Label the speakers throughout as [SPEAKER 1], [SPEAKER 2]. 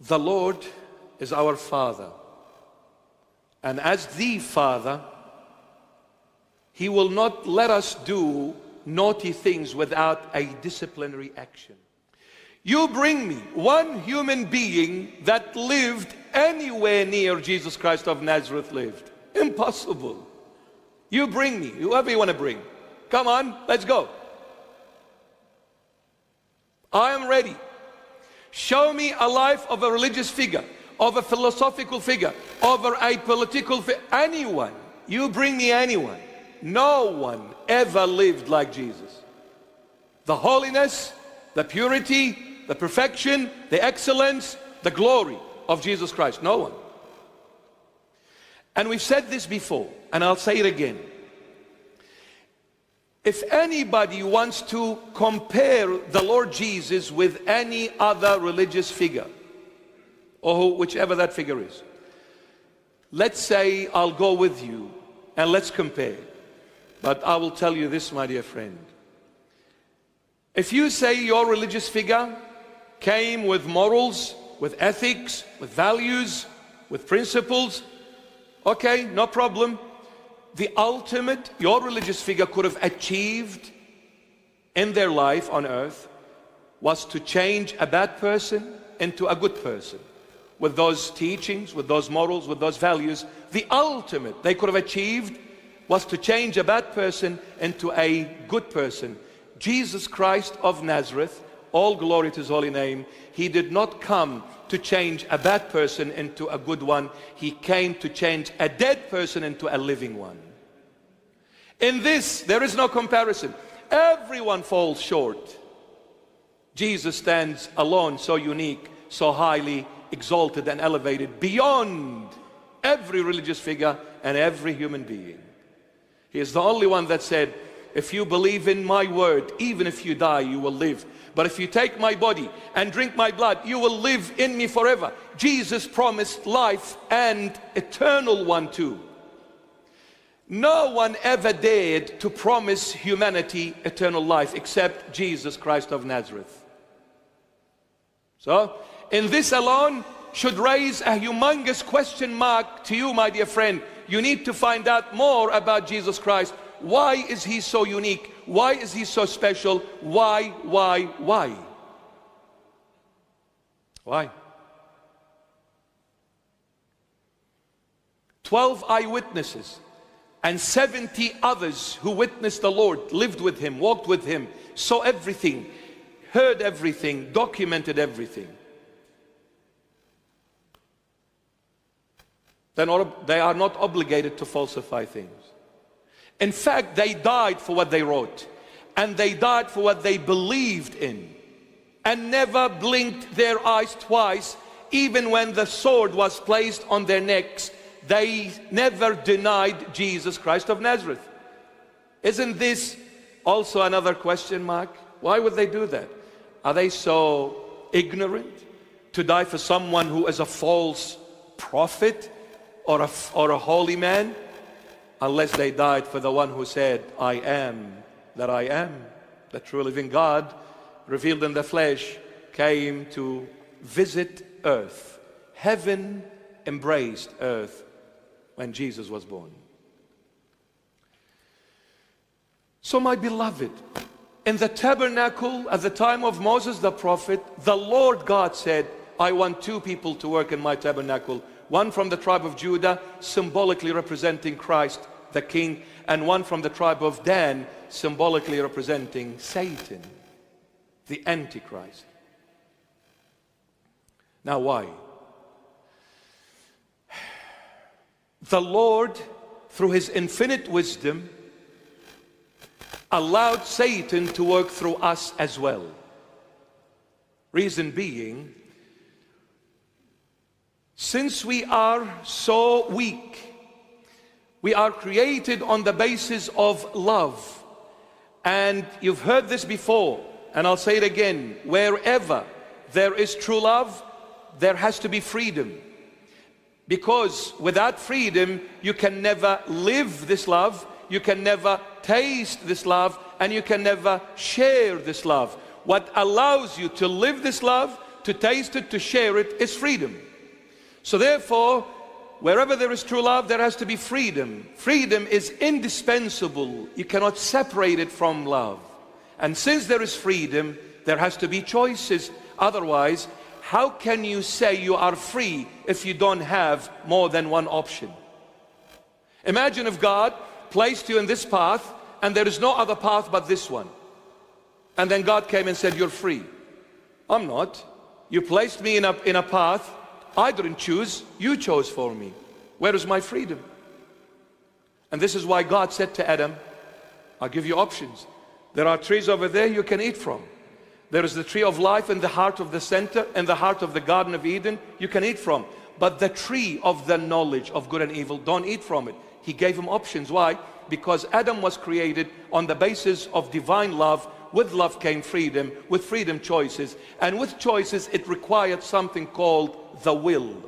[SPEAKER 1] The Lord is our Father, and as the Father, He will not let us do naughty things without a disciplinary action. You bring me one human being that lived anywhere near Jesus Christ of Nazareth lived. Impossible. You bring me, whoever you want to bring. Come on, let's go. I am ready. Show me a life of a religious figure, of a philosophical figure, of a political figure, anyone. You bring me anyone. No one ever lived like Jesus. The holiness, the purity, the perfection, the excellence, the glory of Jesus Christ. No one. And we've said this before, and I'll say it again. If anybody wants to compare the Lord Jesus with any other religious figure, or whichever that figure is, let's say I'll go with you and let's compare. But I will tell you this, my dear friend. If you say your religious figure came with morals, with ethics, with values, with principles, okay, no problem. The ultimate your religious figure could have achieved in their life on earth was to change a bad person into a good person. With those teachings, with those morals, with those values, the ultimate they could have achieved was to change a bad person into a good person. Jesus Christ of Nazareth, all glory to His holy name, He did not come to change a bad person into a good one. He came to change a dead person into a living one. In this, there is no comparison. Everyone falls short. Jesus stands alone, so unique, so highly exalted and elevated beyond every religious figure and every human being. He is the only one that said, if you believe in my word, even if you die, you will live. But if you take my body and drink my blood, you will live in me forever. Jesus promised life and eternal one too. No one ever dared to promise humanity eternal life except Jesus Christ of Nazareth. So, in this alone should raise a humongous question mark to you, my dear friend. You need to find out more about Jesus Christ. Why is He so unique? Why is He so special? Why? Why? 12 eyewitnesses and 70 others who witnessed the Lord, lived with Him, walked with Him, saw everything, heard everything, documented everything. They are not obligated to falsify things. In fact, they died for what they wrote, and they died for what they believed in, and never blinked their eyes twice. Even when the sword was placed on their necks, they never denied Jesus Christ of Nazareth. Isn't this also another question mark? Why would they do that? Are they so ignorant to die for someone who is a false prophet or a holy man? Unless they died for the one who said, I am that I am. The true living God, revealed in the flesh, came to visit earth. Heaven embraced earth when Jesus was born. So my beloved, in the tabernacle at the time of Moses the prophet, the Lord God said, I want two people to work in my tabernacle. One from the tribe of Judah, symbolically representing Christ the King, and one from the tribe of Dan, symbolically representing Satan, the Antichrist. Now why? The Lord, through His infinite wisdom, allowed Satan to work through us as well. Reason being, since we are so weak, we are created on the basis of love. And you've heard this before, and I'll say it again. Wherever there is true love, there has to be freedom. Because without freedom, you can never live this love, you can never taste this love, and you can never share this love. What allows you to live this love, to taste it, to share it, is freedom. So therefore, wherever there is true love, there has to be freedom. Freedom is indispensable. You cannot separate it from love. And since there is freedom, there has to be choices. Otherwise, how can you say you are free if you don't have more than one option? Imagine if God placed you in this path and there is no other path but this one. And then God came and said, you're free. I'm not. You placed me in a path I didn't choose, you chose for me. Where is my freedom? And this is why God said to Adam, I'll give you options. There are trees over there you can eat from. There is the tree of life in the heart of the center, in the heart of the Garden of Eden, you can eat from. But the tree of the knowledge of good and evil, don't eat from it. He gave him options. Why? Because Adam was created on the basis of divine love. With love came freedom, with freedom choices. And with choices it required something called the will.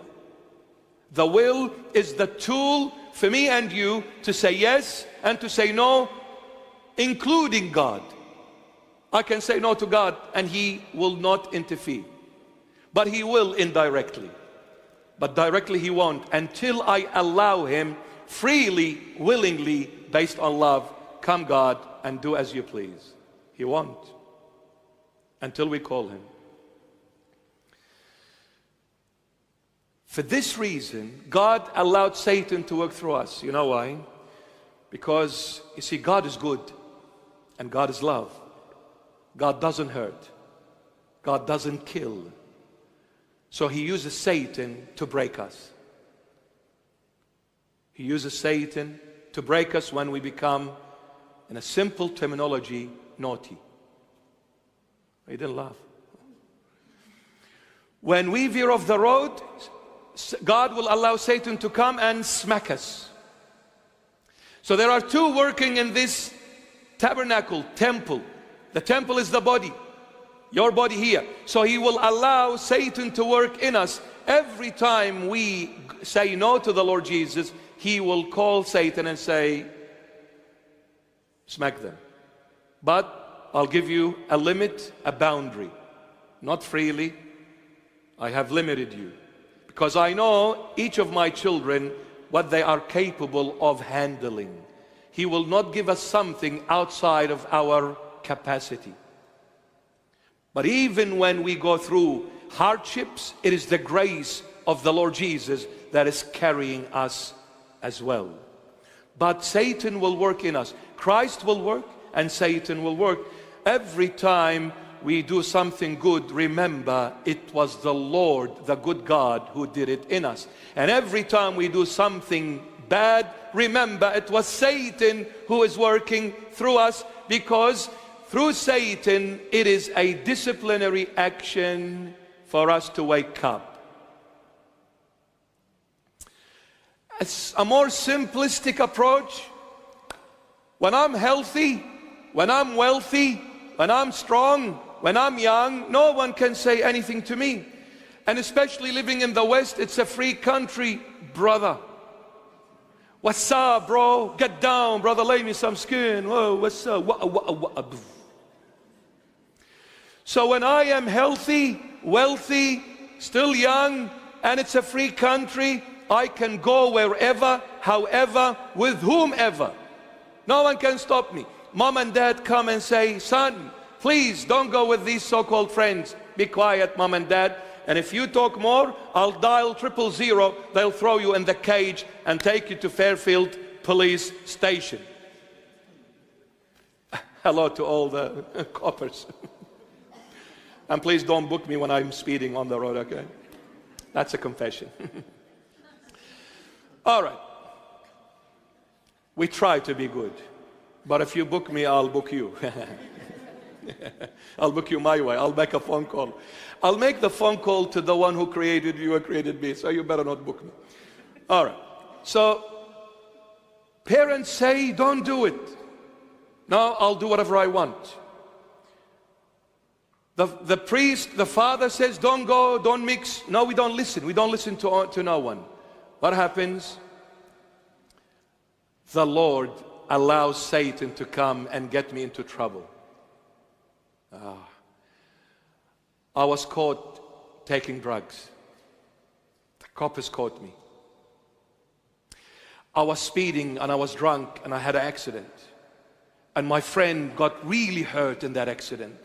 [SPEAKER 1] The will is the tool for me and you to say yes and to say no, including God. I can say no to God and He will not interfere. But He will indirectly. But directly He won't, until I allow Him freely, willingly, based on love. Come God and do as you please. He won't, until we call Him. For this reason, God allowed Satan to work through us. You know why? Because, you see, God is good and God is love. God doesn't hurt. God doesn't kill. So He uses Satan to break us. He uses Satan to break us when we become, in a simple terminology, naughty. He didn't laugh. When we veer off the road, God will allow Satan to come and smack us. So there are two working in this tabernacle, temple. The temple is the body, your body here. So He will allow Satan to work in us. Every time we say no to the Lord Jesus, He will call Satan and say, smack them. But I'll give you a limit, a boundary. Not freely. I have limited you. Because I know each of my children, what they are capable of handling. He will not give us something outside of our capacity. But even when we go through hardships, it is the grace of the Lord Jesus that is carrying us as well. But Satan will work in us. Christ will work and Satan will work. Every time we do something good, remember it was the Lord, the good God, who did it in us. And every time we do something bad, remember it was Satan who is working through us, because through Satan it is a disciplinary action for us to wake up. It's a more simplistic approach. When I'm healthy, when I'm wealthy, when I'm strong, when I'm young, no one can say anything to me. And especially living in the West, it's a free country, brother. What's up, bro? Get down, brother, lay me some skin. Whoa, what's up? So when I am healthy, wealthy, still young, and it's a free country, I can go wherever, however, with whomever. No one can stop me. Mom and dad come and say, son, please don't go with these so-called friends. Be quiet, mom and dad. And if you talk more, I'll dial 000. They'll throw you in the cage and take you to Fairfield Police Station. Hello to all the coppers. And please don't book me when I'm speeding on the road, okay? That's a confession. All right. We try to be good. But if you book me, I'll book you. I'll book you my way. I'll make a phone call. I'll make the phone call to the one who created you and created me. So you better not book me. All right. So parents say, don't do it. No, I'll do whatever I want. The priest, the father says, don't go, don't mix. No, we don't listen. We don't listen to no one. What happens? The Lord allows Satan to come and get me into trouble. I was caught taking drugs. The coppers caught me. I was speeding and I was drunk and I had an accident. And my friend got really hurt in that accident.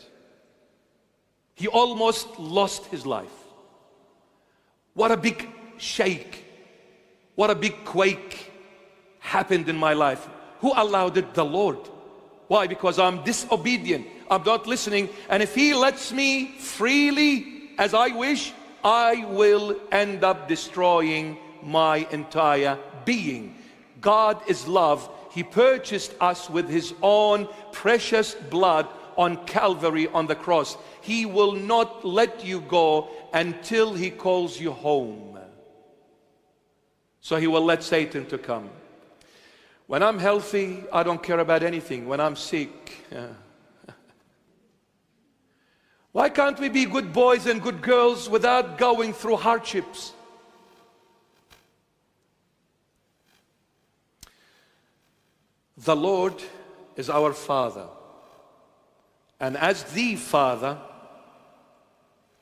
[SPEAKER 1] He almost lost his life. What a big shake, what a big quake happened in my life. Who allowed it? The Lord. Why? Because I'm disobedient. I'm not listening. And if He lets me freely as I wish, I will end up destroying my entire being. God is love. He purchased us with His own precious blood on Calvary on the cross. He will not let you go until He calls you home. So He will let Satan to come. When I'm healthy, I don't care about anything. When I'm sick, why can't we be good boys and good girls without going through hardships? The Lord is our Father. And as the Father,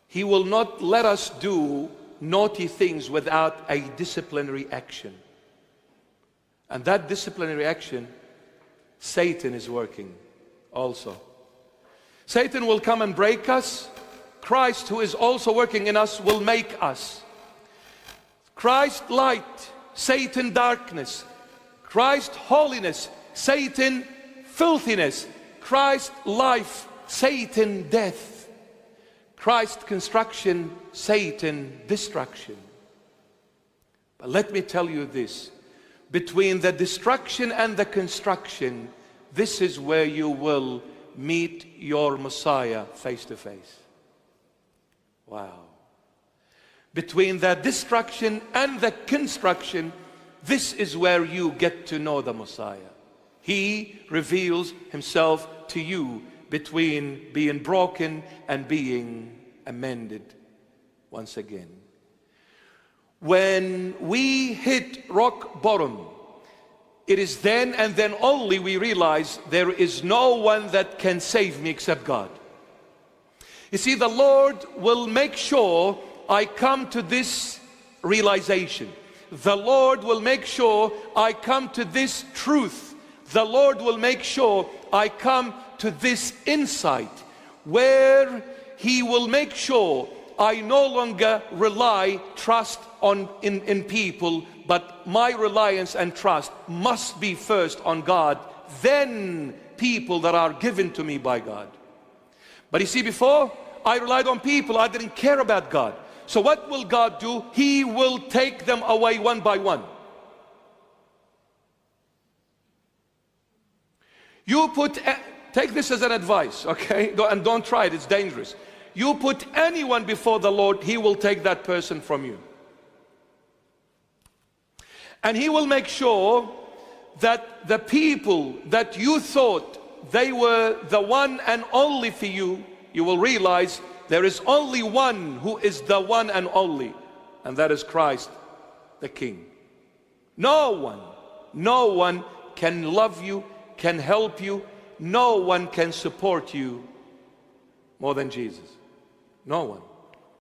[SPEAKER 1] He will not let us do naughty things without a disciplinary action. And that disciplinary action, Satan is working also. Satan will come and break us. Christ, who is also working in us, will make us. Christ light, Satan darkness. Christ holiness, Satan filthiness. Christ life, Satan death. Christ construction, Satan destruction. But let me tell you this. Between the destruction and the construction, this is where you will meet your Messiah face to face. Wow. Between the destruction and the construction, this is where you get to know the Messiah. He reveals Himself to you between being broken and being amended once again. When we hit rock bottom, it is then and then only we realize there is no one that can save me except God. You see, the Lord will make sure I come to this realization. The Lord will make sure I come to this truth. The Lord will make sure I come to this insight where He will make sure I no longer trust in people, but my reliance and trust must be first on God, then people that are given to me by God. But you see, before I relied on people, I didn't care about God. So what will God do? He will take them away one by one. Take this as an advice, okay? And don't try it, it's dangerous. You put anyone before the Lord, He will take that person from you. And He will make sure that the people that you thought they were the one and only for you, you will realize there is only one who is the one and only, and that is Christ the King. No one can love you, can help you, no one can support you more than Jesus. No one.